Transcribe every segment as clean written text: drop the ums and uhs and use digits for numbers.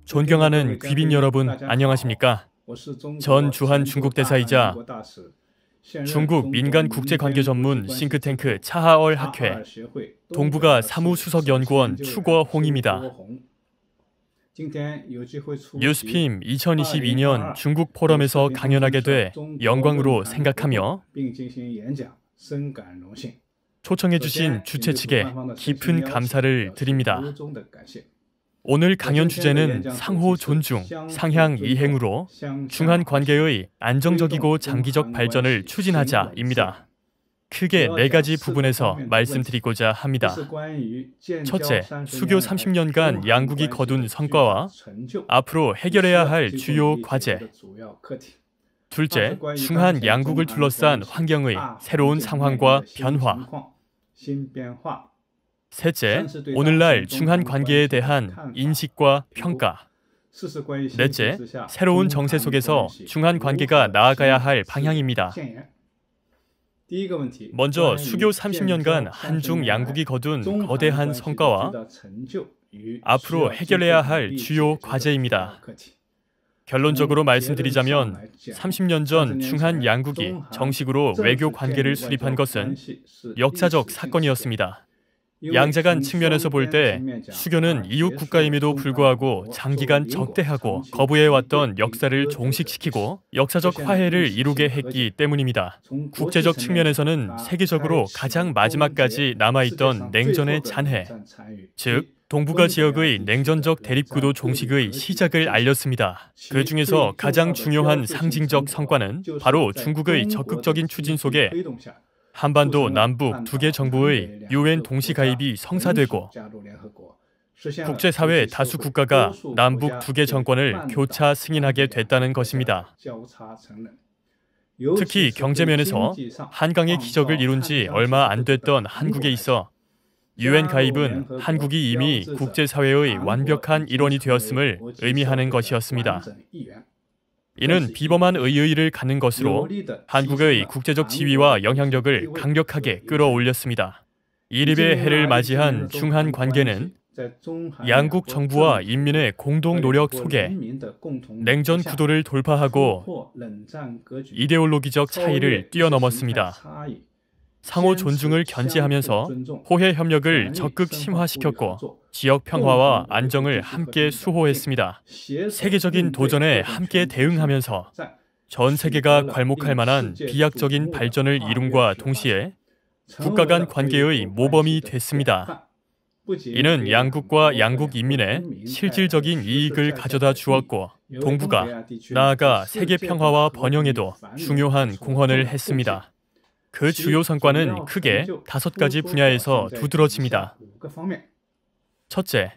존경하는 귀빈 여러분, 안녕하십니까? 전 주한 중국 대사이자 중국 민간 국제관계 전문 싱크탱크 차하얼 학회 동북아 사무수석연구원 추거 홍입니다. 뉴스핌 2022년 중국 포럼에서 강연하게 돼 영광으로 생각하며 초청해주신 주최 측에 깊은 감사를 드립니다. 오늘 강연 주제는 상호 존중, 상향 이행으로 중한 관계의 안정적이고 장기적 발전을 추진하자입니다. 크게 4가지 부분에서 말씀드리고자 합니다. 첫째, 수교 30년간 양국이 거둔 성과와 앞으로 해결해야 할 주요 과제. 둘째, 중한 양국을 둘러싼 환경의 새로운 상황과 변화. 셋째, 오늘날 중한 관계에 대한 인식과 평가. 넷째, 새로운 정세 속에서 중한 관계가 나아가야 할 방향입니다. 먼저 수교 30년간 한중 양국이 거둔 거대한 성과와 앞으로 해결해야 할 주요 과제입니다. 결론적으로 말씀드리자면 30년 전 중한 양국이 정식으로 외교 관계를 수립한 것은 역사적 사건이었습니다. 양자 간 측면에서 볼 때 수교는 이웃 국가임에도 불구하고 장기간 적대하고 거부해왔던 역사를 종식시키고 역사적 화해를 이루게 했기 때문입니다. 국제적 측면에서는 세계적으로 가장 마지막까지 남아있던 냉전의 잔해, 즉 동북아 지역의 냉전적 대립구도 종식의 시작을 알렸습니다. 그 중에서 가장 중요한 상징적 성과는 바로 중국의 적극적인 추진 속에 한반도 남북 2개 정부의 UN 동시 가입이 성사되고 국제사회 다수 국가가 남북 2개 정권을 교차 승인하게 됐다는 것입니다. 특히 경제면에서 한강의 기적을 이룬 지 얼마 안 됐던 한국에 있어 UN 가입은 한국이 이미 국제사회의 완벽한 일원이 되었음을 의미하는 것이었습니다. 이는 비범한 의의를 갖는 것으로 한국의 국제적 지위와 영향력을 강력하게 끌어올렸습니다. 이립의 해를 맞이한 중한 관계는 양국 정부와 인민의 공동 노력 속에 냉전 구도를 돌파하고 이데올로기적 차이를 뛰어넘었습니다. 상호 존중을 견지하면서 호혜 협력을 적극 심화시켰고 지역 평화와 안정을 함께 수호했습니다. 세계적인 도전에 함께 대응하면서 전 세계가 괄목할 만한 비약적인 발전을 이룸과 동시에 국가 간 관계의 모범이 됐습니다. 이는 양국과 양국 인민의 실질적인 이익을 가져다 주었고 동북아, 나아가 세계 평화와 번영에도 중요한 공헌을 했습니다. 그 주요 성과는 크게 5가지 분야에서 두드러집니다. 첫째,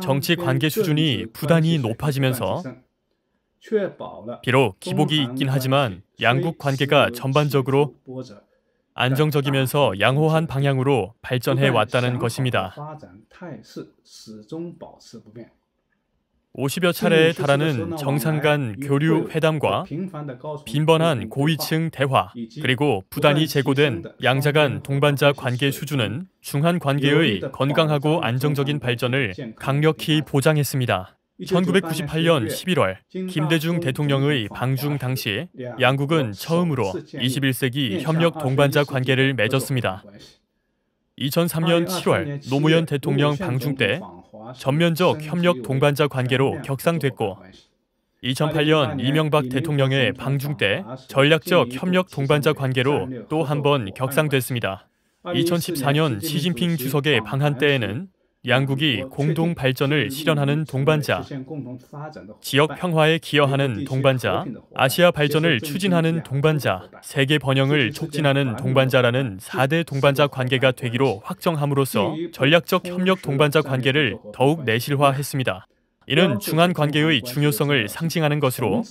정치 관계 수준이 부단히 높아지면서 비록 기복이 있긴 하지만 양국 관계가 전반적으로 안정적이면서 양호한 방향으로 발전해 왔다는 것입니다. 50여 차례에 달하는 정상 간 교류 회담과 빈번한 고위층 대화, 그리고 부단히 제고된 양자 간 동반자 관계 수준은 중한 관계의 건강하고 안정적인 발전을 강력히 보장했습니다. 1998년 11월 김대중 대통령의 방중 당시 양국은 처음으로 21세기 협력 동반자 관계를 맺었습니다. 2003년 7월 노무현 대통령 방중 때 전면적 협력 동반자 관계로 격상됐고 2008년 이명박 대통령의 방중 때 전략적 협력 동반자 관계로 또 한 번 격상됐습니다. 2014년 시진핑 주석의 방한 때에는 양국이 공동 발전을 실현하는 동반자, 지역 평화에 기여하는 동반자, 아시아 발전을 추진하는 동반자, 세계 번영을 촉진하는 동반자라는 4대 동반자 관계가 되기로 확정함으로써 전략적 협력 동반자 관계를 더욱 내실화했습니다. 이는 중한 관계의 중요성을 상징하는 것으로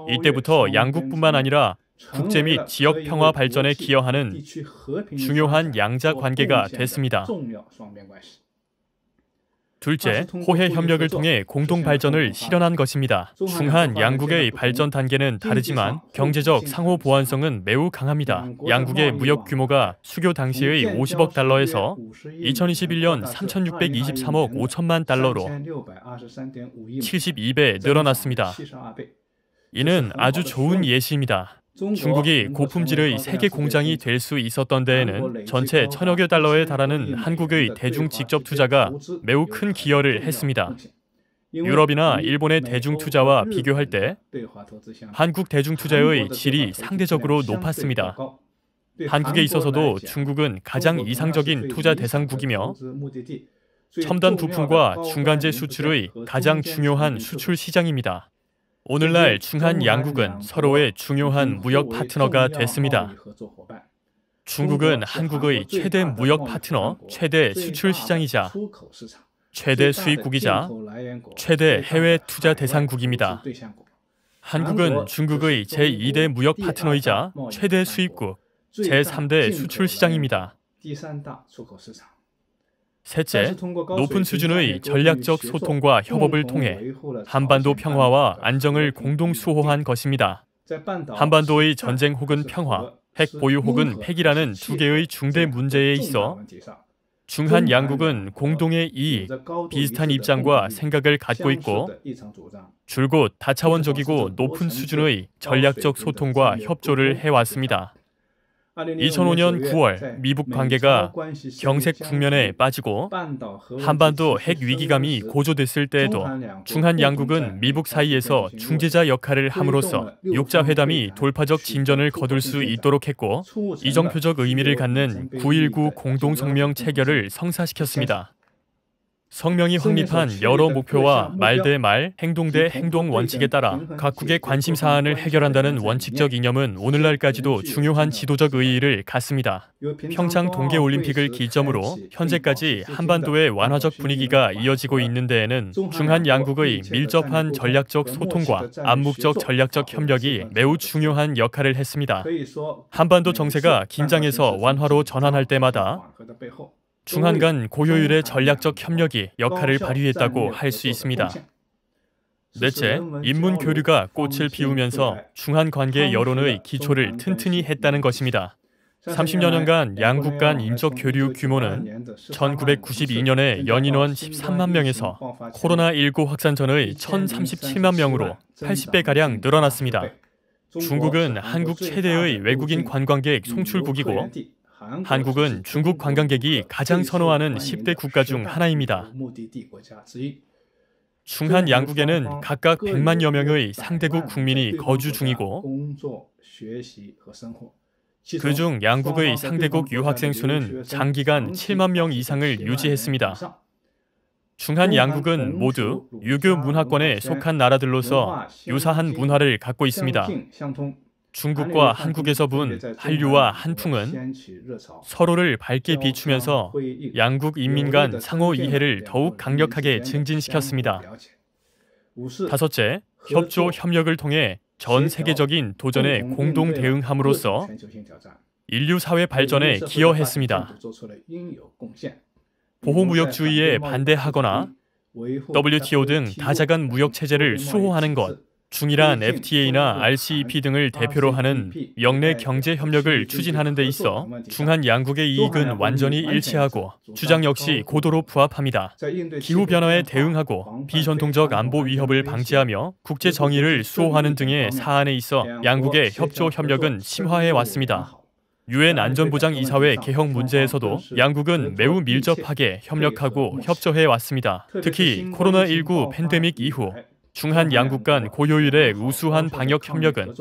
이때부터 양국뿐만 아니라 국제 및 지역 평화 발전에 기여하는 중요한 양자 관계가 됐습니다. 둘째, 호해 협력을 통해 공동 발전을 실현한 것입니다. 중한 양국의 발전 단계는 다르지만 경제적 상호 보완성은 매우 강합니다. 양국의 무역 규모가 수교 당시의 50억 달러에서 2021년 3,623억 5천만 달러로 72배 늘어났습니다. 이는 아주 좋은 예시입니다. 중국이 고품질의 세계 공장이 될 수 있었던 데에는 전체 1,000여 달러에 달하는 한국의 대중 직접 투자가 매우 큰 기여를 했습니다. 유럽이나 일본의 대중 투자와 비교할 때 한국 대중 투자의 질이 상대적으로 높았습니다. 한국에 있어서도 중국은 가장 이상적인 투자 대상국이며 첨단 부품과 중간재 수출의 가장 중요한 수출 시장입니다. 오늘날 중한 양국은 서로의 중요한 무역 파트너가 됐습니다. 중국은 한국의 최대 무역 파트너, 최대 수출 시장이자 최대 수입국이자 최대 해외 투자 대상국입니다. 한국은 중국의 제2대 무역 파트너이자 최대 수입국, 제3대 수출 시장입니다. 셋째, 높은 수준의 전략적 소통과 협업을 통해 한반도 평화와 안정을 공동 수호한 것입니다. 한반도의 전쟁 혹은 평화, 핵 보유 혹은 폐기라는 두 개의 중대 문제에 있어 중한 양국은 공동의 이익, 비슷한 입장과 생각을 갖고 있고 줄곧 다차원적이고 높은 수준의 전략적 소통과 협조를 해왔습니다. 2005년 9월 미북 관계가 경색 국면에 빠지고 한반도 핵 위기감이 고조됐을 때에도 중한 양국은 미북 사이에서 중재자 역할을 함으로써 육자 회담이 돌파적 진전을 거둘 수 있도록 했고 이정표적 의미를 갖는 9.19 공동성명 체결을 성사시켰습니다. 성명이 확립한 여러 목표와 말 대 말, 행동 대 행동 원칙에 따라 각국의 관심 사안을 해결한다는 원칙적 이념은 오늘날까지도 중요한 지도적 의의를 갖습니다. 평창 동계올림픽을 기점으로 현재까지 한반도의 완화적 분위기가 이어지고 있는 데에는 중한 양국의 밀접한 전략적 소통과 암묵적 전략적 협력이 매우 중요한 역할을 했습니다. 한반도 정세가 긴장에서 완화로 전환할 때마다 중한 간 고효율의 전략적 협력이 역할을 발휘했다고 할 수 있습니다. 넷째, 인문 교류가 꽃을 피우면서 중한 관계 여론의 기초를 튼튼히 했다는 것입니다. 30여 년간 양국 간 인적 교류 규모는 1992년에 연인원 13만 명에서 코로나19 확산 전의 1,037만 명으로 80배가량 늘어났습니다. 중국은 한국 최대의 외국인 관광객 송출국이고 한국은 중국 관광객이 가장 선호하는 10대 국가 중 하나입니다. 중한 양국에는 각각 100만여 명의 상대국 국민이 거주 중이고 그중 양국의 상대국 유학생 수는 장기간 7만 명 이상을 유지했습니다. 중한 양국은 모두 유교 문화권에 속한 나라들로서 유사한 문화를 갖고 있습니다. 중국과 한국에서 본 한류와 한풍은 서로를 밝게 비추면서 양국 인민 간 상호 이해를 더욱 강력하게 증진시켰습니다. 다섯째, 협조 협력을 통해 전 세계적인 도전에 공동 대응함으로써 인류 사회 발전에 기여했습니다. 보호무역주의에 반대하거나 WTO 등 다자간 무역 체제를 수호하는 것, 중이란 FTA나 RCEP 등을 대표로 하는 영내 경제 협력을 추진하는 데 있어 중한 양국의 이익은 완전히 일치하고 주장 역시 고도로 부합합니다. 기후변화에 대응하고 비전통적 안보 위협을 방지하며 국제 정의를 수호하는 등의 사안에 있어 양국의 협조 협력은 심화해 왔습니다. 유엔 안전보장이사회 개혁 문제에서도 양국은 매우 밀접하게 협력하고 협조해 왔습니다. 특히 코로나19 팬데믹 이후 중한 양국 간 고효율의 우수한 방역 협력은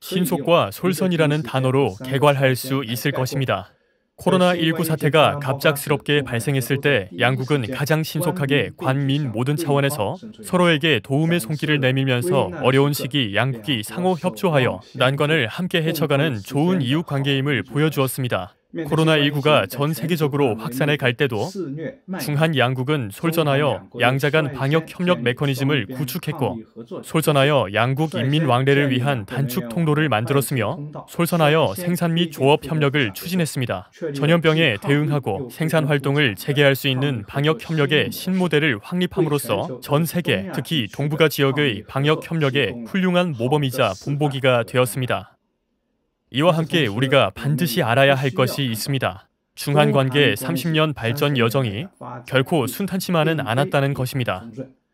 신속과 솔선이라는 단어로 객관할 수 있을 것입니다. 코로나19 사태가 갑작스럽게 발생했을 때 양국은 가장 신속하게 관민 모든 차원에서 서로에게 도움의 손길을 내밀면서 어려운 시기 양국이 상호 협조하여 난관을 함께 헤쳐가는 좋은 이웃 관계임을 보여주었습니다. 코로나19가 전 세계적으로 확산해 갈 때도 중한 양국은 솔선하여 양자 간 방역 협력 메커니즘을 구축했고 솔선하여 양국 인민 왕래를 위한 단축 통로를 만들었으며 솔선하여 생산 및 조업 협력을 추진했습니다. 전염병에 대응하고 생산 활동을 재개할 수 있는 방역 협력의 신모델을 확립함으로써 전 세계, 특히 동북아 지역의 방역 협력의 훌륭한 모범이자 본보기가 되었습니다. 이와 함께 우리가 반드시 알아야 할 것이 있습니다. 중한 관계의 30년 발전 여정이 결코 순탄치만은 않았다는 것입니다.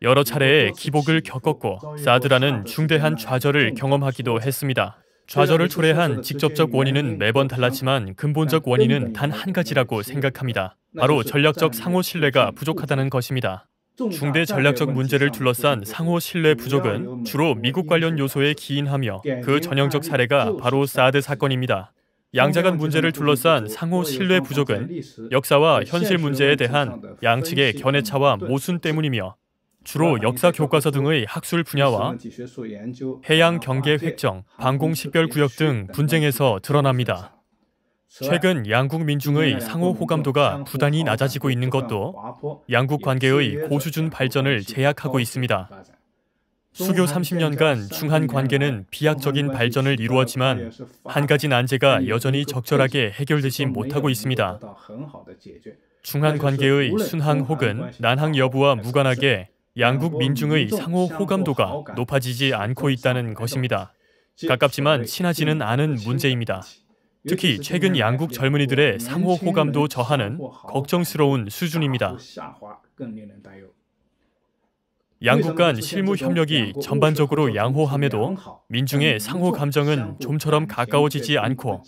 여러 차례의 기복을 겪었고 사드라는 중대한 좌절을 경험하기도 했습니다. 좌절을 초래한 직접적 원인은 매번 달랐지만 근본적 원인은 단 한 가지라고 생각합니다. 바로 전략적 상호 신뢰가 부족하다는 것입니다. 중대 전략적 문제를 둘러싼 상호 신뢰 부족은 주로 미국 관련 요소에 기인하며 그 전형적 사례가 바로 사드 사건입니다. 양자 간 문제를 둘러싼 상호 신뢰 부족은 역사와 현실 문제에 대한 양측의 견해차와 모순 때문이며 주로 역사 교과서 등의 학술 분야와 해양 경계 획정, 방공 식별 구역 등 분쟁에서 드러납니다. 최근 양국 민중의 상호 호감도가 부단히 낮아지고 있는 것도 양국 관계의 고수준 발전을 제약하고 있습니다. 수교 30년간 중한 관계는 비약적인 발전을 이루었지만 한 가지 난제가 여전히 적절하게 해결되지 못하고 있습니다. 중한 관계의 순항 혹은 난항 여부와 무관하게 양국 민중의 상호 호감도가 높아지지 않고 있다는 것입니다. 가깝지만 친하지는 않은 문제입니다. 특히 최근 양국 젊은이들의 상호 호감도 저하는 걱정스러운 수준입니다. 양국 간 실무 협력이 전반적으로 양호함에도 민중의 상호 감정은 좀처럼 가까워지지 않고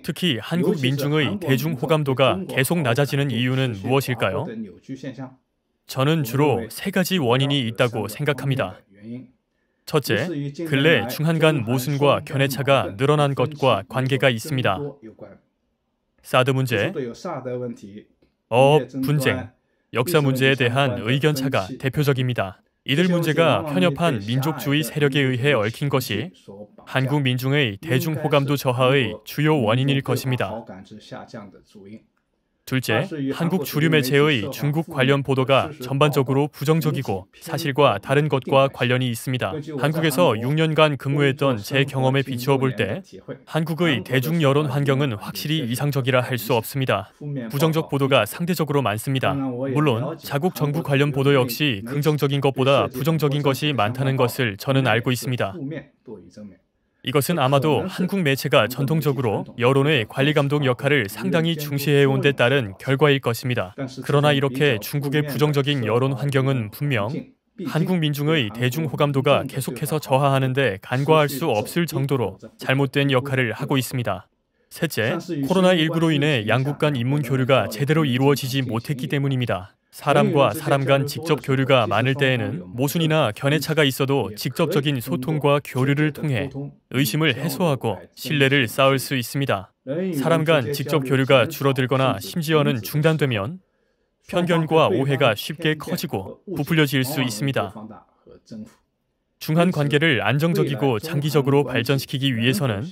특히 한국 민중의 대중 호감도가 계속 낮아지는 이유는 무엇일까요? 저는 주로 세 가지 원인이 있다고 생각합니다. 첫째, 근래 중한 간 모순과 견해차가 늘어난 것과 관계가 있습니다. 사드 문제, 어업 분쟁, 역사 문제에 대한 의견차가 대표적입니다. 이들 문제가 편협한 민족주의 세력에 의해 얽힌 것이 한국 민중의 대중 호감도 저하의 주요 원인일 것입니다. 둘째, 한국 주류 매체의 중국 관련 보도가 전반적으로 부정적이고 사실과 다른 것과 관련이 있습니다. 한국에서 6년간 근무했던 제 경험에 비추어 볼 때 한국의 대중 여론 환경은 확실히 이상적이라 할 수 없습니다. 부정적 보도가 상대적으로 많습니다. 물론 자국 정부 관련 보도 역시 긍정적인 것보다 부정적인 것이 많다는 것을 저는 알고 있습니다. 이것은 아마도 한국 매체가 전통적으로 여론의 관리 감독 역할을 상당히 중시해온 데 따른 결과일 것입니다. 그러나 이렇게 중국의 부정적인 여론 환경은 분명 한국 민중의 대중 호감도가 계속해서 저하하는 데 간과할 수 없을 정도로 잘못된 역할을 하고 있습니다. 셋째, 코로나19로 인해 양국 간 인문 교류가 제대로 이루어지지 못했기 때문입니다. 사람과 사람 간 직접 교류가 많을 때에는 모순이나 견해차가 있어도 직접적인 소통과 교류를 통해 의심을 해소하고 신뢰를 쌓을 수 있습니다. 사람 간 직접 교류가 줄어들거나 심지어는 중단되면 편견과 오해가 쉽게 커지고 부풀려질 수 있습니다. 중한 관계를 안정적이고 장기적으로 발전시키기 위해서는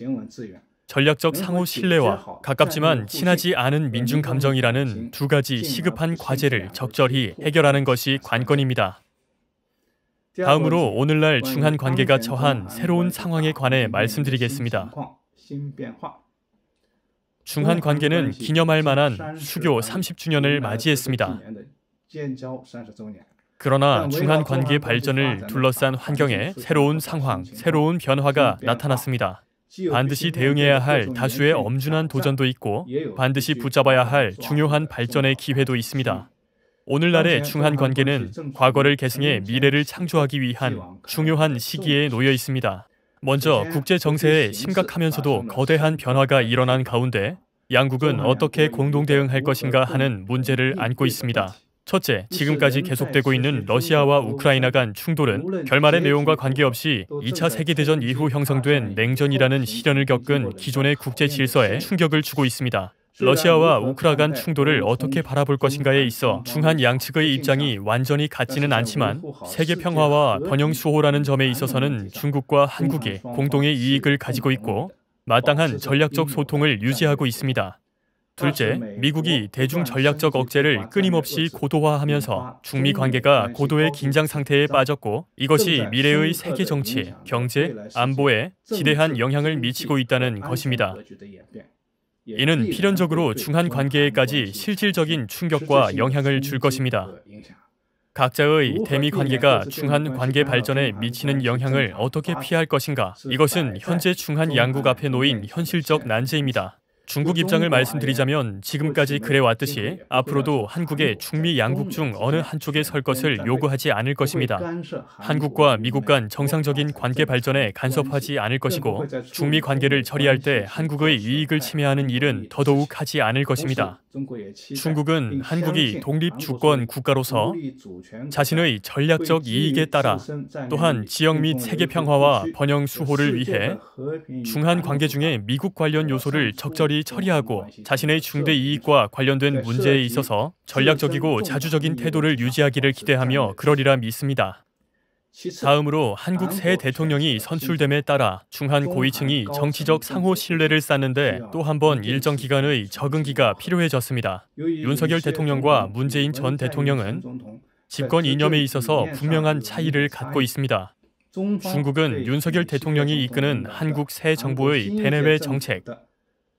전략적 상호 신뢰와 가깝지만 친하지 않은 민중 감정이라는 두 가지 시급한 과제를 적절히 해결하는 것이 관건입니다. 다음으로 오늘날 중한 관계가 처한 새로운 상황에 관해 말씀드리겠습니다. 중한 관계는 기념할 만한 수교 30주년을 맞이했습니다. 그러나 중한 관계 발전을 둘러싼 환경에 새로운 상황, 새로운 변화가 나타났습니다. 반드시 대응해야 할 다수의 엄중한 도전도 있고 반드시 붙잡아야 할 중요한 발전의 기회도 있습니다. 오늘날의 중한 관계는 과거를 계승해 미래를 창조하기 위한 중요한 시기에 놓여 있습니다. 먼저 국제 정세에 심각하면서도 거대한 변화가 일어난 가운데 양국은 어떻게 공동 대응할 것인가 하는 문제를 안고 있습니다. 첫째, 지금까지 계속되고 있는 러시아와 우크라이나 간 충돌은 결말의 내용과 관계없이 2차 세계대전 이후 형성된 냉전이라는 시련을 겪은 기존의 국제 질서에 충격을 주고 있습니다. 러시아와 우크라 간 충돌을 어떻게 바라볼 것인가에 있어 중한 양측의 입장이 완전히 같지는 않지만 세계 평화와 번영 수호라는 점에 있어서는 중국과 한국이 공동의 이익을 가지고 있고 마땅한 전략적 소통을 유지하고 있습니다. 둘째, 미국이 대중 전략적 억제를 끊임없이 고도화하면서 중미 관계가 고도의 긴장 상태에 빠졌고 이것이 미래의 세계 정치, 경제, 안보에 지대한 영향을 미치고 있다는 것입니다. 이는 필연적으로 중한 관계에까지 실질적인 충격과 영향을 줄 것입니다. 각자의 대미 관계가 중한 관계 발전에 미치는 영향을 어떻게 피할 것인가? 이것은 현재 중한 양국 앞에 놓인 현실적 난제입니다. 중국 입장을 말씀드리자면 지금까지 그래왔듯이 앞으로도 한국의 중미 양국 중 어느 한쪽에 설 것을 요구하지 않을 것입니다. 한국과 미국 간 정상적인 관계 발전에 간섭하지 않을 것이고 중미 관계를 처리할 때 한국의 이익을 침해하는 일은 더더욱 하지 않을 것입니다. 중국은 한국이 독립 주권 국가로서 자신의 전략적 이익에 따라 또한 지역 및 세계 평화와 번영 수호를 위해 중한 관계 중에 미국 관련 요소를 적절히 처리하고 자신의 중대 이익과 관련된 문제에 있어서 전략적이고 자주적인 태도를 유지하기를 기대하며 그러리라 믿습니다. 다음으로 한국 새 대통령이 선출됨에 따라 중한 고위층이 정치적 상호 신뢰를 쌓는데 또 한 번 일정 기간의 적응기가 필요해졌습니다. 윤석열 대통령과 문재인 전 대통령은 집권 이념에 있어서 분명한 차이를 갖고 있습니다. 중국은 윤석열 대통령이 이끄는 한국 새 정부의 대내외 정책,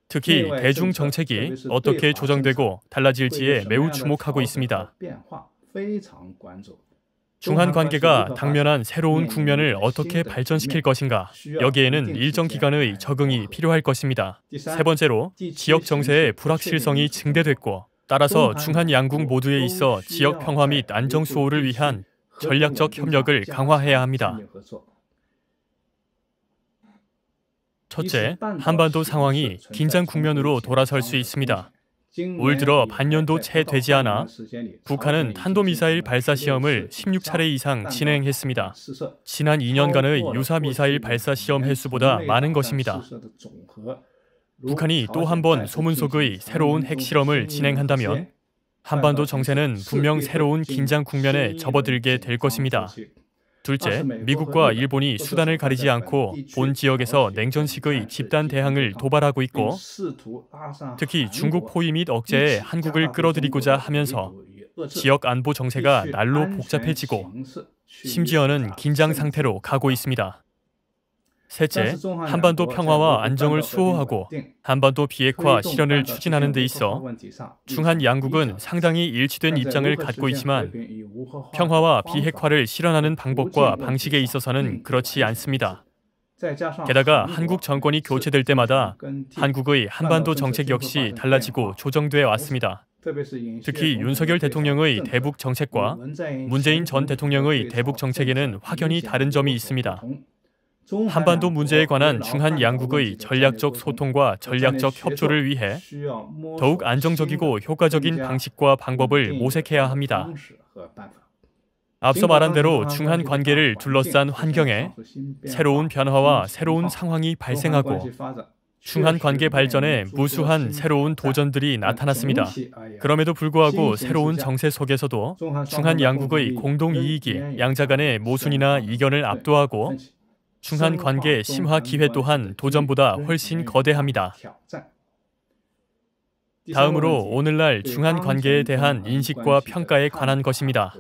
특히 대중 정책이 어떻게 조정되고 달라질지에 매우 주목하고 있습니다. 중한 관계가 당면한 새로운 국면을 어떻게 발전시킬 것인가, 여기에는 일정 기간의 적응이 필요할 것입니다. 세 번째로, 지역 정세의 불확실성이 증대됐고 따라서 중한 양국 모두에 있어 지역 평화 및 안정 수호를 위한 전략적 협력을 강화해야 합니다. 첫째, 한반도 상황이 긴장 국면으로 돌아설 수 있습니다. 올 들어 반년도 채 되지 않아 북한은 탄도미사일 발사 시험을 16차례 이상 진행했습니다. 지난 2년간의 유사 미사일 발사 시험 횟수보다 많은 것입니다. 북한이 또 한 번 소문 속의 새로운 핵실험을 진행한다면 한반도 정세는 분명 새로운 긴장 국면에 접어들게 될 것입니다. 둘째, 미국과 일본이 수단을 가리지 않고 본 지역에서 냉전식의 집단 대항을 도발하고 있고 특히 중국 포위 및 억제에 한국을 끌어들이고자 하면서 지역 안보 정세가 날로 복잡해지고 심지어는 긴장 상태로 가고 있습니다. 셋째, 한반도 평화와 안정을 수호하고 한반도 비핵화 실현을 추진하는 데 있어 중한 양국은 상당히 일치된 입장을 갖고 있지만 평화와 비핵화를 실현하는 방법과 방식에 있어서는 그렇지 않습니다. 게다가 한국 정권이 교체될 때마다 한국의 한반도 정책 역시 달라지고 조정돼 왔습니다. 특히 윤석열 대통령의 대북 정책과 문재인 전 대통령의 대북 정책에는 확연히 다른 점이 있습니다. 한반도 문제에 관한 중한 양국의 전략적 소통과 전략적 협조를 위해 더욱 안정적이고 효과적인 방식과 방법을 모색해야 합니다. 앞서 말한 대로 중한 관계를 둘러싼 환경에 새로운 변화와 새로운 상황이 발생하고 중한 관계 발전에 무수한 새로운 도전들이 나타났습니다. 그럼에도 불구하고 새로운 정세 속에서도 중한 양국의 공동 이익이 양자 간의 모순이나 이견을 압도하고 중한 관계 심화 기회 또한 도전보다 훨씬 거대합니다. 다음으로 오늘날 중한 관계에 대한 인식과 평가에 관한 것입니다.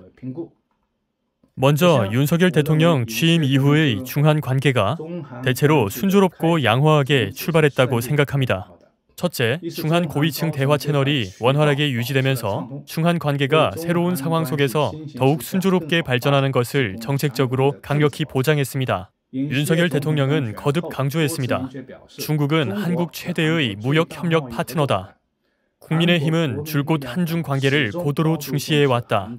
먼저 윤석열 대통령 취임 이후의 중한 관계가 대체로 순조롭고 양호하게 출발했다고 생각합니다. 첫째, 중한 고위층 대화 채널이 원활하게 유지되면서 중한 관계가 새로운 상황 속에서 더욱 순조롭게 발전하는 것을 정책적으로 강력히 보장했습니다. 윤석열 대통령은 거듭 강조했습니다. 중국은 한국 최대의 무역 협력 파트너다. 국민의힘은 줄곧 한중 관계를 고도로 중시해왔다.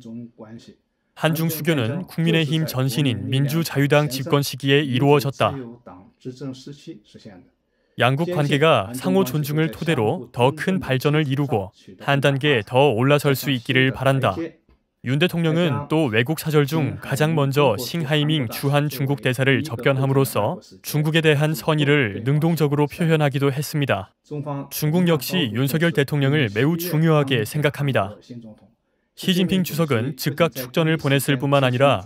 한중 수교는 국민의힘 전신인 민주자유당 집권 시기에 이루어졌다. 양국 관계가 상호 존중을 토대로 더 큰 발전을 이루고 한 단계 더 올라설 수 있기를 바란다. 윤 대통령은 또 외국 사절 중 가장 먼저 싱하이밍 주한 중국 대사를 접견함으로써 중국에 대한 선의를 능동적으로 표현하기도 했습니다. 중국 역시 윤석열 대통령을 매우 중요하게 생각합니다. 시진핑 주석은 즉각 축전을 보냈을 뿐만 아니라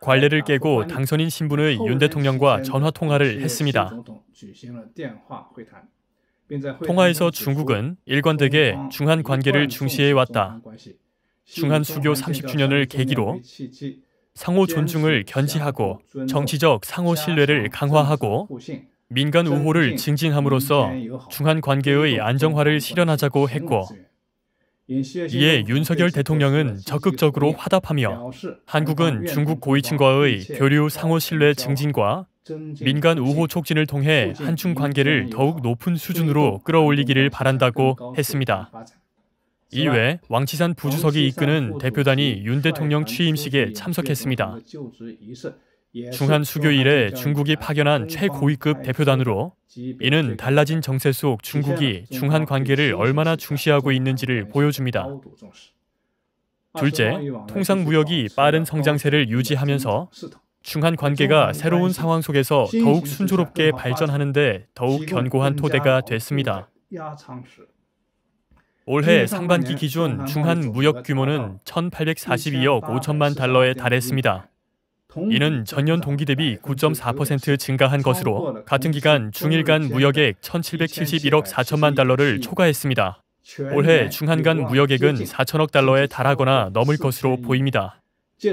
관례를 깨고 당선인 신분의 윤 대통령과 전화 통화를 했습니다. 통화에서 중국은 일관되게 중한 관계를 중시해왔다. 중한 수교 30주년을 계기로 상호 존중을 견지하고 정치적 상호 신뢰를 강화하고 민간 우호를 증진함으로써 중한 관계의 안정화를 실현하자고 했고, 이에 윤석열 대통령은 적극적으로 화답하며 한국은 중국 고위층과의 교류 상호 신뢰 증진과 민간 우호 촉진을 통해 한중 관계를 더욱 높은 수준으로 끌어올리기를 바란다고 했습니다. 이외 왕岐산 부주석이 이끄는 대표단이 윤 대통령 취임식에 참석했습니다. 중한 수교 이래 중국이 파견한 최고위급 대표단으로 이는 달라진 정세 속 중국이 중한 관계를 얼마나 중시하고 있는지를 보여줍니다. 둘째, 통상 무역이 빠른 성장세를 유지하면서 중한 관계가 새로운 상황 속에서 더욱 순조롭게 발전하는 데 더욱 견고한 토대가 됐습니다. 올해 상반기 기준 중한 무역 규모는 1,842억 5천만 달러에 달했습니다. 이는 전년 동기 대비 9.4% 증가한 것으로 같은 기간 중일 간 무역액 1,771억 4천만 달러를 초과했습니다. 올해 중한 간 무역액은 4천억 달러에 달하거나 넘을 것으로 보입니다.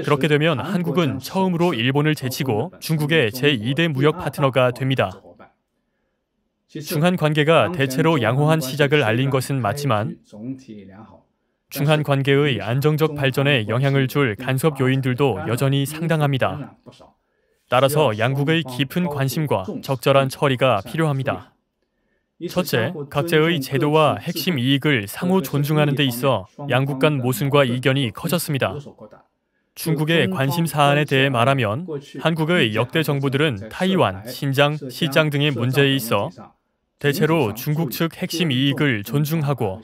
그렇게 되면 한국은 처음으로 일본을 제치고 중국의 제2대 무역 파트너가 됩니다. 중한 관계가 대체로 양호한 시작을 알린 것은 맞지만 중한 관계의 안정적 발전에 영향을 줄 간섭 요인들도 여전히 상당합니다. 따라서 양국의 깊은 관심과 적절한 처리가 필요합니다. 첫째, 각자의 제도와 핵심 이익을 상호 존중하는 데 있어 양국 간 모순과 이견이 커졌습니다. 중국의 관심 사안에 대해 말하면 한국의 역대 정부들은 타이완, 신장, 시장 등의 문제에 있어 대체로 중국 측 핵심 이익을 존중하고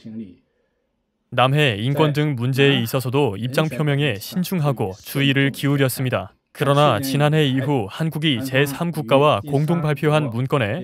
남해, 인권 등 문제에 있어서도 입장 표명에 신중하고 주의를 기울였습니다. 그러나 지난해 이후 한국이 제3국가와 공동 발표한 문건에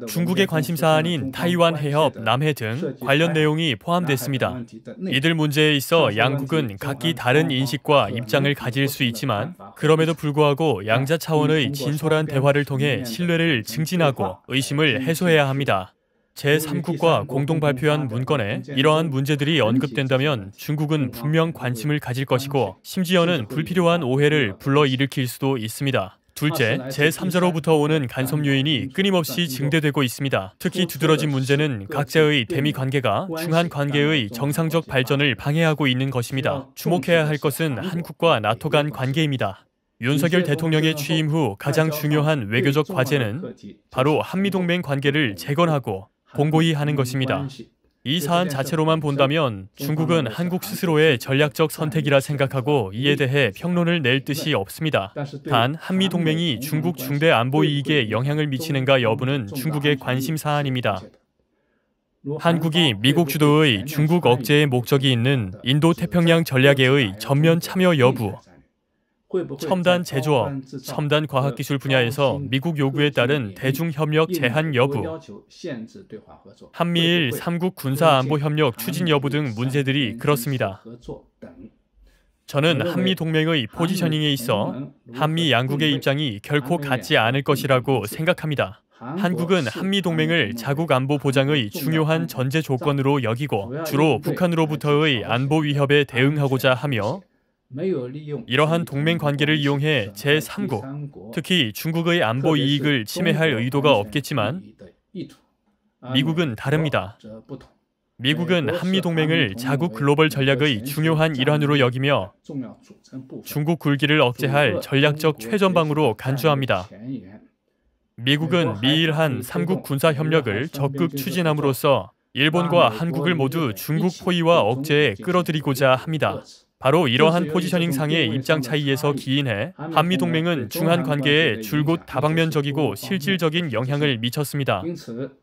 중국의 관심 사안인 타이완 해협, 남해 등 관련 내용이 포함됐습니다. 이들 문제에 있어 양국은 각기 다른 인식과 입장을 가질 수 있지만 그럼에도 불구하고 양자 차원의 진솔한 대화를 통해 신뢰를 증진하고 의심을 해소해야 합니다. 제3국과 공동 발표한 문건에 이러한 문제들이 언급된다면 중국은 분명 관심을 가질 것이고 심지어는 불필요한 오해를 불러일으킬 수도 있습니다. 둘째, 제3자로부터 오는 간섭 요인이 끊임없이 증대되고 있습니다. 특히 두드러진 문제는 각자의 대미 관계가 중한 관계의 정상적 발전을 방해하고 있는 것입니다. 주목해야 할 것은 한국과 나토 간 관계입니다. 윤석열 대통령의 취임 후 가장 중요한 외교적 과제는 바로 한미동맹 관계를 재건하고 공고히 하는 것입니다. 이 사안 자체로만 본다면 중국은 한국 스스로의 전략적 선택이라 생각하고 이에 대해 평론을 낼 뜻이 없습니다. 단 한미동맹이 중국 중대 안보 이익에 영향을 미치는가 여부는 중국의 관심 사안입니다. 한국이 미국 주도의 중국 억제의 목적이 있는 인도태평양 전략에의 전면 참여 여부, 첨단 제조업, 첨단 과학기술 분야에서 미국 요구에 따른 대중협력 제한 여부, 한미일 3국 군사안보협력 추진 여부 등 문제들이 그렇습니다. 저는 한미동맹의 포지셔닝에 있어 한미 양국의 입장이 결코 같지 않을 것이라고 생각합니다. 한국은 한미동맹을 자국 안보 보장의 중요한 전제 조건으로 여기고 주로 북한으로부터의 안보 위협에 대응하고자 하며 이러한 동맹 관계를 이용해 제3국, 특히 중국의 안보 이익을 침해할 의도가 없겠지만 미국은 다릅니다. 미국은 한미동맹을 자국 글로벌 전략의 중요한 일환으로 여기며 중국 굴기를 억제할 전략적 최전방으로 간주합니다. 미국은 미일 한 3국 군사협력을 적극 추진함으로써 일본과 한국을 모두 중국 포위와 억제에 끌어들이고자 합니다. 바로 이러한 포지셔닝상의 입장 차이에서 기인해 한미동맹은 중한 관계에 줄곧 다방면적이고 실질적인 영향을 미쳤습니다.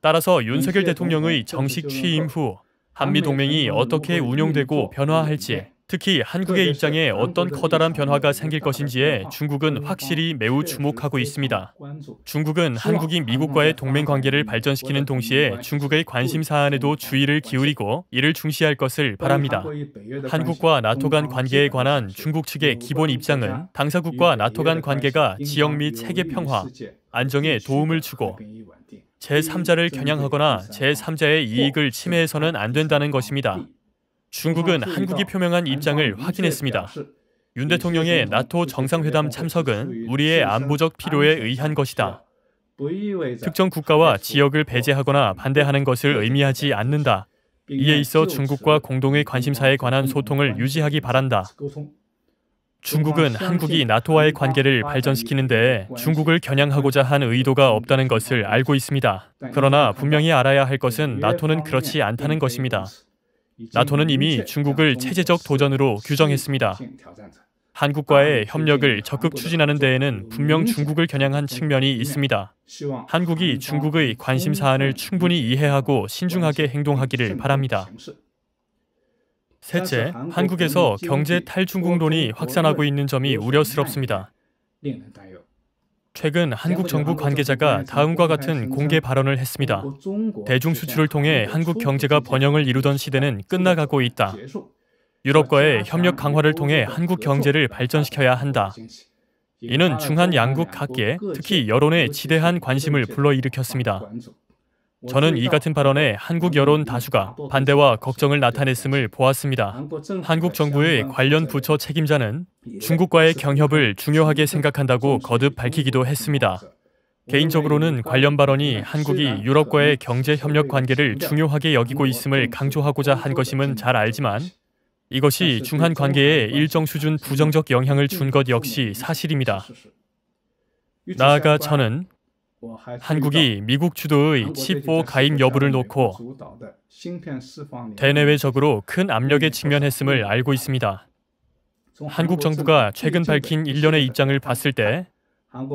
따라서 윤석열 대통령의 정식 취임 후 한미동맹이 어떻게 운용되고 변화할지, 특히 한국의 입장에 어떤 커다란 변화가 생길 것인지에 중국은 확실히 매우 주목하고 있습니다. 중국은 한국이 미국과의 동맹 관계를 발전시키는 동시에 중국의 관심 사안에도 주의를 기울이고 이를 중시할 것을 바랍니다. 한국과 나토 간 관계에 관한 중국 측의 기본 입장은 당사국과 나토 간 관계가 지역 및 세계 평화, 안정에 도움을 주고 제3자를 겨냥하거나 제3자의 이익을 침해해서는 안 된다는 것입니다. 중국은 한국이 표명한 입장을 확인했습니다. 윤 대통령의 나토 정상회담 참석은 우리의 안보적 필요에 의한 것이다. 특정 국가와 지역을 배제하거나 반대하는 것을 의미하지 않는다. 이에 있어 중국과 공동의 관심사에 관한 소통을 유지하기 바란다. 중국은 한국이 나토와의 관계를 발전시키는 데 중국을 겨냥하고자 한 의도가 없다는 것을 알고 있습니다. 그러나 분명히 알아야 할 것은 나토는 그렇지 않다는 것입니다. 나토는 이미 중국을 체제적 도전으로 규정했습니다. 한국과의 협력을 적극 추진하는 데에는 분명 중국을 겨냥한 측면이 있습니다. 한국이 중국의 관심 사안을 충분히 이해하고 신중하게 행동하기를 바랍니다. 셋째, 한국에서 경제 탈중국론이 확산하고 있는 점이 우려스럽습니다. 최근 한국 정부 관계자가 다음과 같은 공개 발언을 했습니다. 대중 수출을 통해 한국 경제가 번영을 이루던 시대는 끝나가고 있다. 유럽과의 협력 강화를 통해 한국 경제를 발전시켜야 한다. 이는 중한 양국 각계, 특히 여론에 지대한 관심을 불러일으켰습니다. 저는 이 같은 발언에 한국 여론 다수가 반대와 걱정을 나타냈음을 보았습니다. 한국 정부의 관련 부처 책임자는 중국과의 경협을 중요하게 생각한다고 거듭 밝히기도 했습니다. 개인적으로는 관련 발언이 한국이 유럽과의 경제 협력 관계를 중요하게 여기고 있음을 강조하고자 한 것임은 잘 알지만 이것이 중한 관계에 일정 수준 부정적 영향을 준 것 역시 사실입니다. 나아가 저는 한국이 미국 주도의 칩4 가입 여부를 놓고 대내외적으로 큰 압력에 직면했음을 알고 있습니다. 한국 정부가 최근 밝힌 일련의 입장을 봤을 때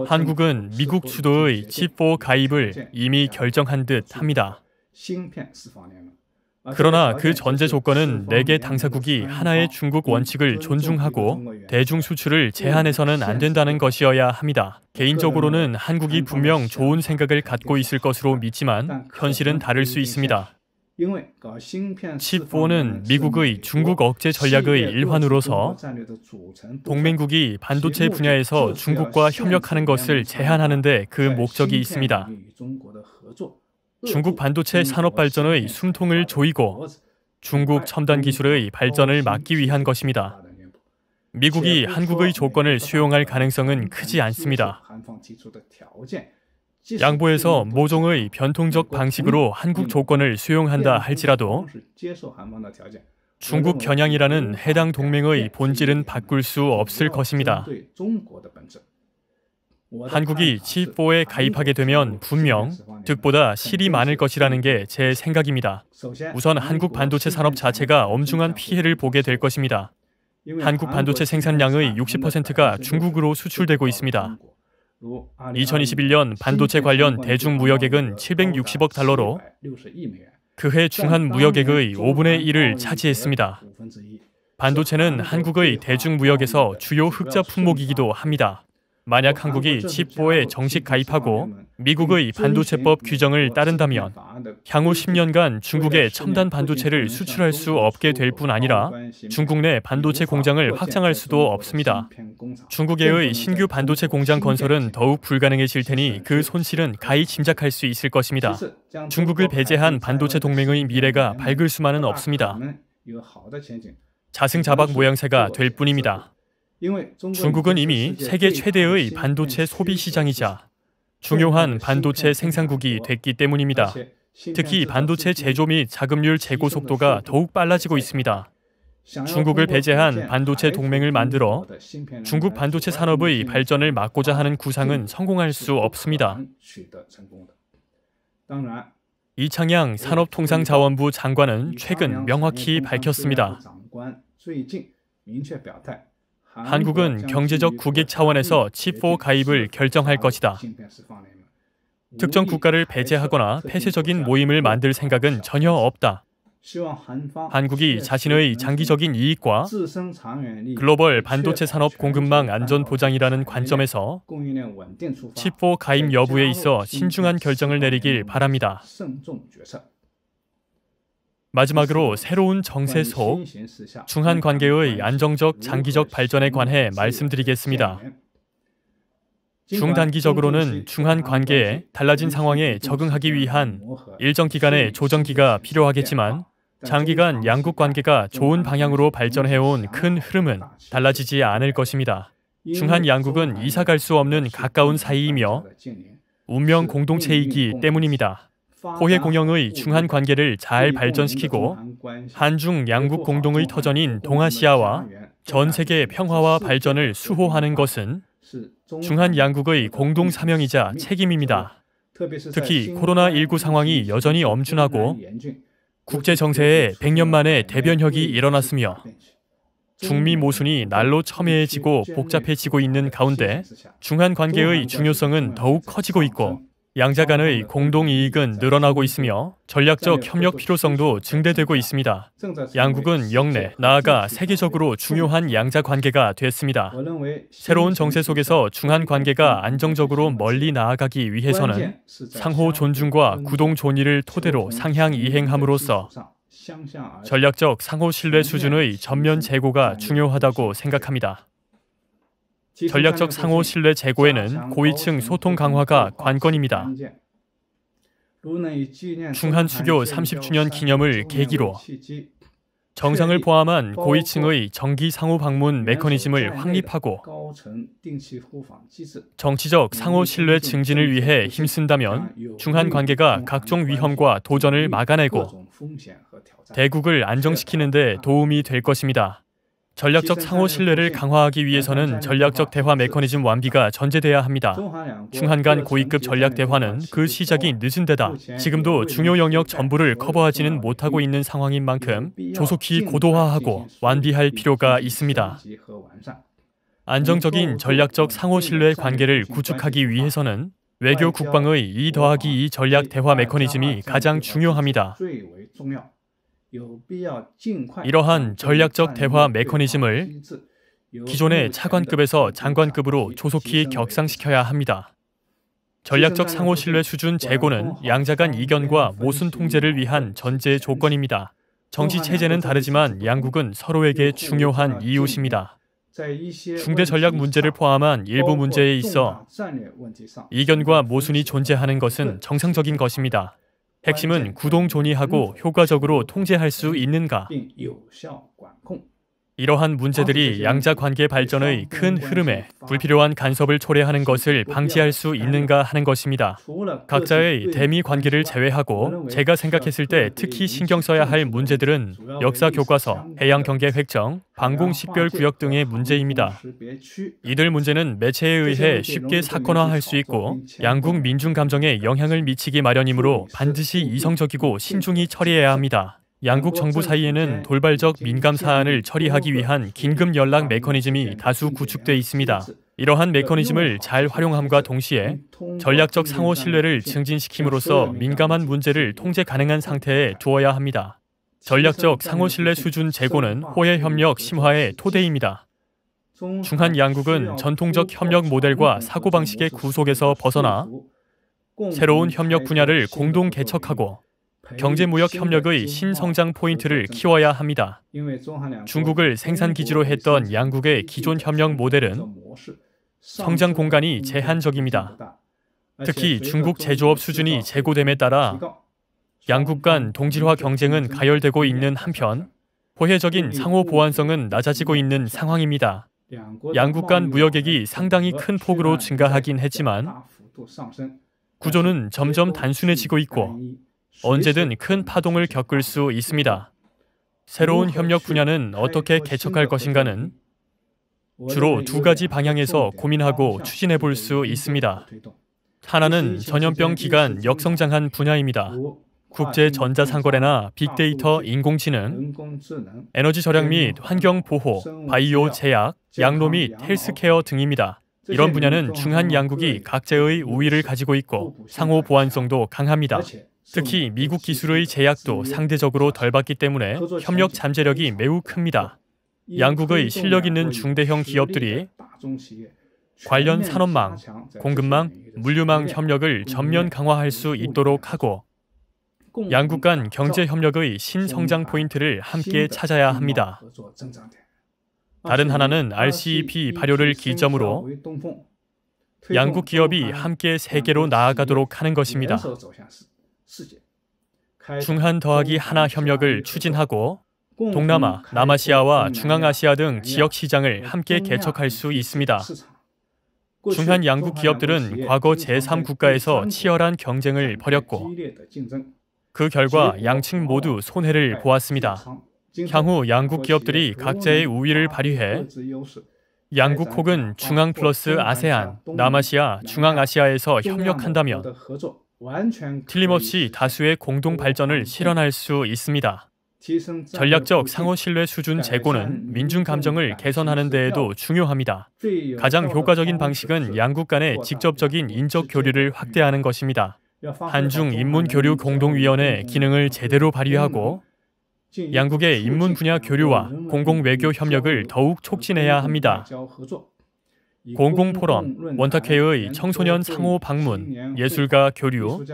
한국은 미국 주도의 칩4 가입을 이미 결정한 듯 합니다. 그러나 그 전제 조건은 4개 당사국이 하나의 중국 원칙을 존중하고 대중 수출을 제한해서는 안 된다는 것이어야 합니다. 개인적으로는 한국이 분명 좋은 생각을 갖고 있을 것으로 믿지만 현실은 다를 수 있습니다. 칩4는 미국의 중국 억제 전략의 일환으로서 동맹국이 반도체 분야에서 중국과 협력하는 것을 제한하는 데 그 목적이 있습니다. 중국 반도체 산업 발전의 숨통을 조이고 중국 첨단 기술의 발전을 막기 위한 것입니다. 미국이 한국의 조건을 수용할 가능성은 크지 않습니다. 양보해서 모종의 변통적 방식으로 한국 조건을 수용한다 할지라도 중국 겨냥이라는 해당 동맹의 본질은 바꿀 수 없을 것입니다. 한국이 칩4에 가입하게 되면 분명 득보다 실이 많을 것이라는 게 제 생각입니다. 우선 한국 반도체 산업 자체가 엄중한 피해를 보게 될 것입니다. 한국 반도체 생산량의 60%가 중국으로 수출되고 있습니다. 2021년 반도체 관련 대중무역액은 760억 달러로 그해 중한 무역액의 5분의 1을 차지했습니다. 반도체는 한국의 대중무역에서 주요 흑자 품목이기도 합니다. 만약 한국이 칩4에 정식 가입하고 미국의 반도체법 규정을 따른다면 향후 10년간 중국에 첨단 반도체를 수출할 수 없게 될 뿐 아니라 중국 내 반도체 공장을 확장할 수도 없습니다. 중국의 신규 반도체 공장 건설은 더욱 불가능해질 테니 그 손실은 가히 짐작할 수 있을 것입니다. 중국을 배제한 반도체 동맹의 미래가 밝을 수만은 없습니다. 자승자박 모양새가 될 뿐입니다. 중국은 이미 세계 최대의 반도체 소비 시장이자 중요한 반도체 생산국이 됐기 때문입니다. 특히 반도체 제조 및 자급률 재고 속도가 더욱 빨라지고 있습니다. 중국을 배제한 반도체 동맹을 만들어 중국 반도체 산업의 발전을 막고자 하는 구상은 성공할 수 없습니다. 이창양 산업통상자원부 장관은 최근 명확히 밝혔습니다. 한국은 경제적 국익 차원에서 칩4 가입을 결정할 것이다. 특정 국가를 배제하거나 폐쇄적인 모임을 만들 생각은 전혀 없다. 한국이 자신의 장기적인 이익과 글로벌 반도체 산업 공급망 안전 보장이라는 관점에서 칩4 가입 여부에 있어 신중한 결정을 내리길 바랍니다. 마지막으로 새로운 정세 속 중한 관계의 안정적 장기적 발전에 관해 말씀드리겠습니다. 중단기적으로는 중한 관계에 달라진 상황에 적응하기 위한 일정 기간의 조정기가 필요하겠지만 장기간 양국 관계가 좋은 방향으로 발전해온 큰 흐름은 달라지지 않을 것입니다. 중한 양국은 이사갈 수 없는 가까운 사이이며 운명 공동체이기 때문입니다. 호혜 공영의 중한 관계를 잘 발전시키고 한중 양국 공동의 터전인 동아시아와 전 세계 평화와 발전을 수호하는 것은 중한 양국의 공동 사명이자 책임입니다. 특히 코로나19 상황이 여전히 엄중하고 국제 정세에 100년 만에 대변혁이 일어났으며 중미 모순이 날로 첨예해지고 복잡해지고 있는 가운데 중한 관계의 중요성은 더욱 커지고 있고 양자 간의 공동 이익은 늘어나고 있으며 전략적 협력 필요성도 증대되고 있습니다. 양국은 영내, 나아가 세계적으로 중요한 양자 관계가 됐습니다. 새로운 정세 속에서 중한 관계가 안정적으로 멀리 나아가기 위해서는 상호 존중과 구동 존의를 토대로 상향 이행함으로써 전략적 상호 신뢰 수준의 전면 제고가 중요하다고 생각합니다. 전략적 상호 신뢰 제고에는 고위층 소통 강화가 관건입니다. 중한 수교 30주년 기념을 계기로 정상을 포함한 고위층의 정기 상호 방문 메커니즘을 확립하고 정치적 상호 신뢰 증진을 위해 힘쓴다면 중한 관계가 각종 위험과 도전을 막아내고 대국을 안정시키는 데 도움이 될 것입니다. 전략적 상호 신뢰를 강화하기 위해서는 전략적 대화 메커니즘 완비가 전제돼야 합니다. 중한 간 고위급 전략 대화는 그 시작이 늦은 데다 지금도 중요 영역 전부를 커버하지는 못하고 있는 상황인 만큼 조속히 고도화하고 완비할 필요가 있습니다. 안정적인 전략적 상호 신뢰 관계를 구축하기 위해서는 외교 국방의 2+2 전략 대화 메커니즘이 가장 중요합니다. 이러한 전략적 대화 메커니즘을 기존의 차관급에서 장관급으로 조속히 격상시켜야 합니다. 전략적 상호 신뢰 수준 제고는 양자 간 이견과 모순 통제를 위한 전제 조건입니다. 정치 체제는 다르지만 양국은 서로에게 중요한 이웃입니다. 중대 전략 문제를 포함한 일부 문제에 있어 이견과 모순이 존재하는 것은 정상적인 것입니다. 핵심은 구동 존의하고 효과적으로 통제할 수 있는가. 이러한 문제들이 양자 관계 발전의 큰 흐름에 불필요한 간섭을 초래하는 것을 방지할 수 있는가 하는 것입니다. 각자의 대미 관계를 제외하고 제가 생각했을 때 특히 신경 써야 할 문제들은 역사 교과서, 해양 경계 획정, 방공 식별 구역 등의 문제입니다. 이들 문제는 매체에 의해 쉽게 사건화할 수 있고 양국 민중 감정에 영향을 미치기 마련이므로 반드시 이성적이고 신중히 처리해야 합니다. 양국 정부 사이에는 돌발적 민감 사안을 처리하기 위한 긴급 연락 메커니즘이 다수 구축돼 있습니다. 이러한 메커니즘을 잘 활용함과 동시에 전략적 상호 신뢰를 증진시킴으로써 민감한 문제를 통제 가능한 상태에 두어야 합니다. 전략적 상호 신뢰 수준 제고는 호혜 협력 심화의 토대입니다. 중한 양국은 전통적 협력 모델과 사고방식의 구속에서 벗어나 새로운 협력 분야를 공동 개척하고 경제무역 협력의 신성장 포인트를 키워야 합니다. 중국을 생산기지로 했던 양국의 기존 협력 모델은 성장 공간이 제한적입니다. 특히 중국 제조업 수준이 제고됨에 따라 양국 간 동질화 경쟁은 가열되고 있는 한편 호혜적인 상호 보완성은 낮아지고 있는 상황입니다. 양국 간 무역액이 상당히 큰 폭으로 증가하긴 했지만 구조는 점점 단순해지고 있고 언제든 큰 파동을 겪을 수 있습니다. 새로운 협력 분야는 어떻게 개척할 것인가는 주로 두 가지 방향에서 고민하고 추진해 볼 수 있습니다. 하나는 전염병 기간 역성장한 분야입니다. 국제 전자상거래나 빅데이터, 인공지능, 에너지 절약 및 환경 보호, 바이오 제약, 양로 및 헬스케어 등입니다. 이런 분야는 중한 양국이 각자의 우위를 가지고 있고 상호 보완성도 강합니다. 특히 미국 기술의 제약도 상대적으로 덜 받기 때문에 협력 잠재력이 매우 큽니다. 양국의 실력 있는 중대형 기업들이 관련 산업망, 공급망, 물류망 협력을 전면 강화할 수 있도록 하고 양국 간 경제 협력의 신성장 포인트를 함께 찾아야 합니다. 다른 하나는 RCEP 발효를 기점으로 양국 기업이 함께 세계로 나아가도록 하는 것입니다. 중한 더하기 하나 협력을 추진하고 동남아, 남아시아와 중앙아시아 등 지역 시장을 함께 개척할 수 있습니다. 중한 양국 기업들은 과거 제3국가에서 치열한 경쟁을 벌였고 그 결과 양측 모두 손해를 보았습니다. 향후 양국 기업들이 각자의 우위를 발휘해 양국 혹은 중앙 플러스 아세안, 남아시아, 중앙아시아에서 협력한다면 틀림없이 다수의 공동 발전을 실현할 수 있습니다. 전략적 상호 신뢰 수준 제고는 민중 감정을 개선하는 데에도 중요합니다. 가장 효과적인 방식은 양국 간의 직접적인 인적 교류를 확대하는 것입니다. 한중 인문교류 공동위원회 기능을 제대로 발휘하고 양국의 인문 분야 교류와 공공외교 협력을 더욱 촉진해야 합니다. 공공포럼, 원탁회의 청소년 상호 방문, 예술가 교류,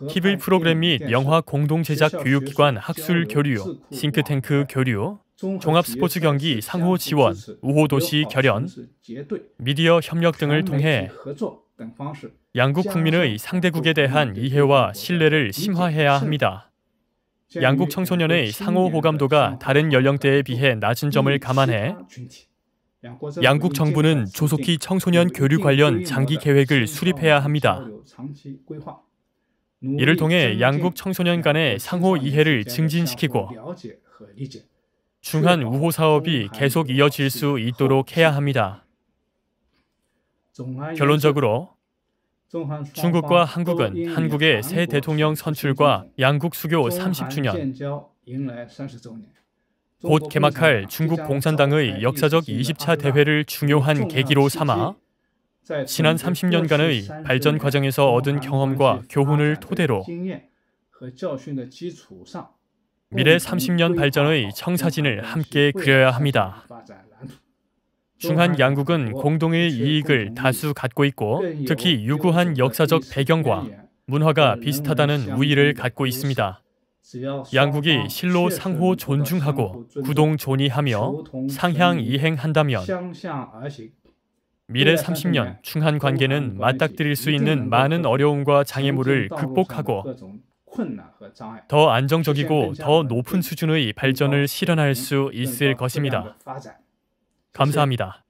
TV 프로그램 및 영화 공동제작 교육기관 학술 교류, 싱크탱크 교류, 종합스포츠 경기 상호 지원, 우호도시 결연, 미디어 협력 등을 통해 양국 국민의 상대국에 대한 이해와 신뢰를 심화해야 합니다. 양국 청소년의 상호 호감도가 다른 연령대에 비해 낮은 점을 감안해 양국 정부는 조속히 청소년 교류 관련 장기 계획을 수립해야 합니다. 이를 통해 양국 청소년 간의 상호 이해를 증진시키고 중한 우호 사업이 계속 이어질 수 있도록 해야 합니다. 결론적으로 중국과 한국은 한국의 새 대통령 선출과 양국 수교 30주년, 곧 개막할 중국 공산당의 역사적 20차 대회를 중요한 계기로 삼아 지난 30년간의 발전 과정에서 얻은 경험과 교훈을 토대로 미래 30년 발전의 청사진을 함께 그려야 합니다. 중한 양국은 공동의 이익을 다수 갖고 있고 특히 유구한 역사적 배경과 문화가 비슷하다는 우위를 갖고 있습니다. 양국이 실로 상호 존중하고 구동존의하며 상향 이행한다면 미래 30년 중한 관계는 맞닥뜨릴 수 있는 많은 어려움과 장애물을 극복하고 더 안정적이고 더 높은 수준의 발전을 실현할 수 있을 것입니다. 감사합니다.